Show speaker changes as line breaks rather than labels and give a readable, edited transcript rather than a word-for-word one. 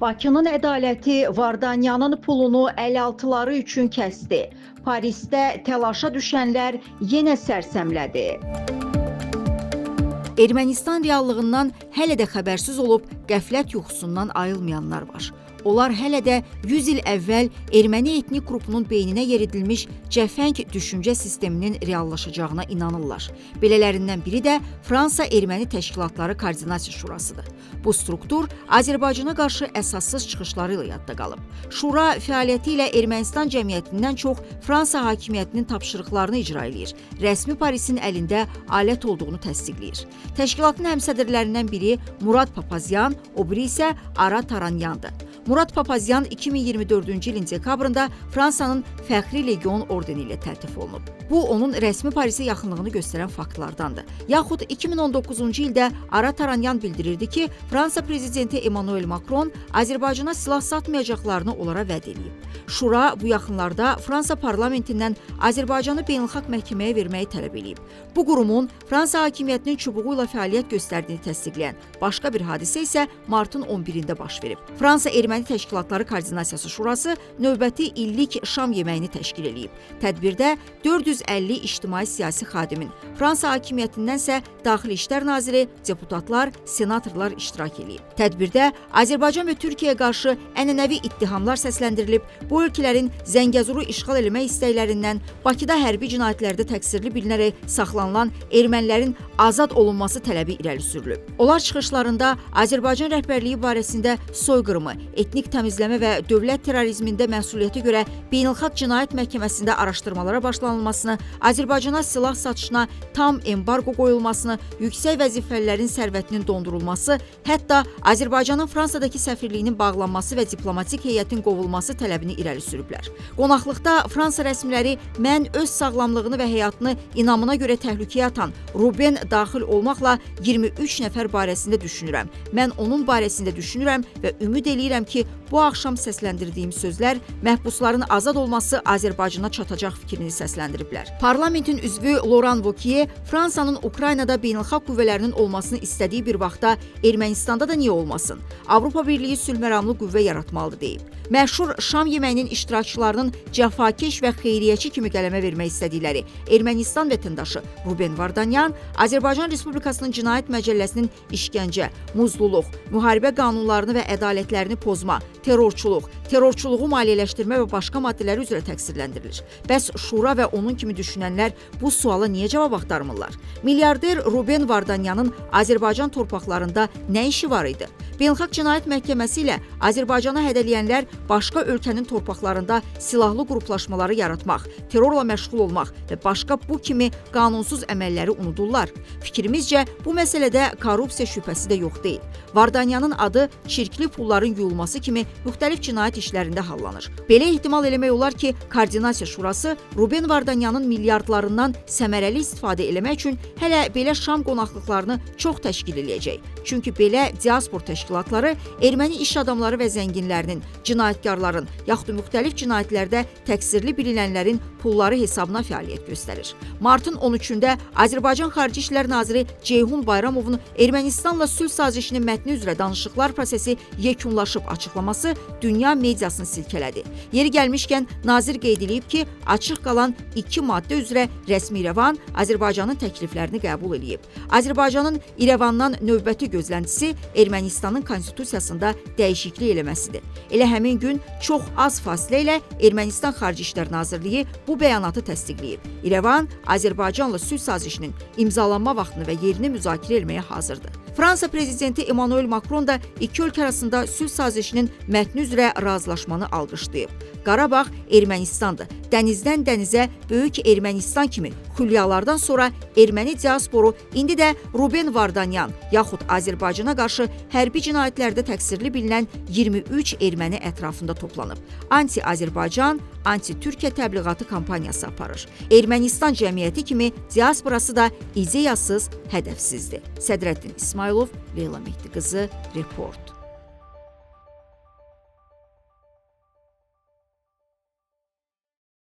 Bakının ədaləti Vardanyanın pulunu 56'ları üçün kəsdi. Parisdə təlaşa düşənlər yenə sərsəmlədi.
Ermənistan reallığından hələ də xəbərsiz olub qəflət yuxusundan ayılmayanlar var. Onlar hələ də 100 il əvvəl erməni etnik qrupunun beyninə yeridilmiş cəfəng düşüncə sisteminin reallaşacağına inanırlar. Belələrindən biri də Fransa Erməni Təşkilatları Koordinasiya Şurasıdır. Bu struktur Azərbaycana qarşı əsassız çıxışları ilə yadda qalıb. Şura fəaliyyəti ilə Ermənistan cəmiyyətindən çox Fransa hakimiyyətinin tapşırıqlarını icra edir. Rəsmi Parisin əlində alət olduğunu təsdiqləyir. Təşkilatın həmsədrlərindən biri Murad Papazyan, o biri isə Ara Taranyandır. Murad Papazyan 2024-cü ilin dekabrında Fransanın Fəxri Legion ordeni ilə təltif olunub. Bu, onun rəsmi Parisə yaxınlığını göstərən faktlardandır. Yaxud 2019-cu ildə Ara Taranyan bildirirdi ki, Fransa prezidenti Emmanuel Macron Azərbaycana silah satmayacaqlarını onlara vəd edib. Şura bu yaxınlarda Fransa parlamentindən Azərbaycanı beynəlxalq məhkəməyə verməyi tələb edib. Bu qurumun Fransa hakimiyyətinin çubuğu ilə fəaliyyət göstərdiyini təsdiqləyən başqa bir hadisə isə martın 11-də baş verib. Fransa Erməni Təşkilatları Koordinasiyası Şurası növbəti illik şam yeməyini təşkil edib. Tədbirdə 450 ictimai-siyasi xadimin, Fransa hakimiyyətindən isə Daxili İşlər Naziri, deputatlar, senatorlar iştirak edib. Tədbirdə Azərbaycan və Türkiyəyə qarşı ənənəvi ittihamlar səsləndirilib, bu ölkələrin Zəngəzuru işğal eləmək istəklərindən, Bakıda hərbi cinayətlərdə təqsirli bilinərək saxlanılan ermənilərin azad olunması tələbi irəli sürülüb. Onlar çıxışlarında Azərbaycan rəhbərliyi barəsində soyqırımı, etnik təmizləmə və dövlət terrorizmində məsuliyyətə görə Beynəlxalq Cinayət Məhkəməsində araşdırmalara başlanılmasını, Azərbaycana silah satışına tam embargo qoyulmasını, yüksək vəzifəlilərin sərvətinin dondurulması, hətta Azərbaycanın Fransadakı səfirliyinin bağlanması və diplomatik heyətin qovulması tələbini irəli sürüblər. Qonaqlıqda Fransa rəsmiləri mən öz sağlamlığını və həyatını inamına görə təhlükəyə atan Ruben daxil olmaqla 23 nəfər barəsində düşünürəm. Mən onun barəsində düşünürəm və ümid eləyirəm ki, bu axşam səsləndirdiyim sözlər məhbusların azad olması Azərbaycana çatacaq fikrini səsləndiriblər. Parlamentin üzvü Laurent Wauquiez Fransanın Ukraynada beynəlxalq qüvvələrinin olmasını istədiyi bir vaxtda Ermənistanda da niyə olmasın? Avropa Birliyi sülhməramlı qüvvə yaratmalıdır deyib. Məşhur şam yeməyinin iştirakçılarının cəfakeş və xeyriyyəçi kimi qələmə vermək istədikləri Ermənistan vətəndaşı Ruben Vardanyan Azərbaycan Respublikasının Cinayət Məcəlləsinin işgəncə, muzluluq, müharibə qanunlarını və ədalətlərini pozma, terrorçuluq, terrorçuluğu maliyyələşdirmə və başqa maddələri üzrə təqsirləndirilir. Bəs Şura və onun kimi düşünənlər bu suala niyə cavab axtarmırlar? Milyarder Ruben Vardanyanın Azərbaycan torpaqlarında nə işi var idi? Beynəlxalq Cinayət Məhkəməsi ilə Azərbaycana hədələyənlər başqa ölkənin torpaqlarında silahlı qruplaşmaları yaratmaq, terrorla məşğul olmaq və başqa bu kimi qanunsuz əməlləri unudurlar. Fikrimizcə, bu məsələdə korrupsiya şübhəsi də yox deyil. Vardanyanın adı çirkli pulların yuyulması kimi müxtəlif cinayət işlərində hallanır. Belə ehtimal eləmək olar ki, Koordinasiya Şurası Ruben Vardanyanın milyardlarından səmərəli istifadə eləmək üçün hələ belə şam qonaqlıqlarını çox təşkil eləyəcək. Çünki belə diaspor təşkilatları erməni iş adamları və zənginlərinin, cinayətkarların, yaxud müxtəlif cinayətlərdə təqsirli bilinənlərin pulları hesabına fəaliyyət göstərir. Martın 13-də Azərbaycan Xarici İşlər Naziri Ceyhun Bayramovun Ermənistanla sülh sazişinin mətni üzrə danışıqlar prosesi yekunlaşıb açıqlaması dünya mediasını silkələdi. Yeri gəlmişkən, nazir qeyd edib ki, açıq qalan 2 maddə üzrə rəsmi İrəvan Azərbaycanın təkliflərini qəbul edib. Azərbaycanın İrəvandan növbəti gözləntisi Ermənistanın konstitusiyasında dəyişiklik eləməsidir. Elə həmin gün çox az fasilə ilə Ermənistan Xarici İşlər Nazirliyi bu bəyanatı təsdiqləyib. İrəvan Azərbaycanla sülh sazişinin imzalanma vaxtını və yerini müzakirə etməyə hazırdır. Fransa prezidenti Emmanuel Macron da iki ölkə arasında sülh sazişinin mətni üzrə razılaşmanı alqışlayıb. Qarabağ Ermənistandır. Dənizdən dənizə böyük Ermənistan kimi xülyalardan sonra erməni diasporu indi də Ruben Vardanyan yaxud Azərbaycana qarşı hərbi cinayətlərdə təqsirli bilinən 23 erməni ətrafında toplanıb. Anti-Azərbaycan, anti-Türkiyə təbliğatı kampaniyası aparır. Ermənistan cəmiyyəti kimi diasporası da ideyasız, hədəfsizdir. Sədrəddin İsmailov, Leyla Mehdi qızı, Report.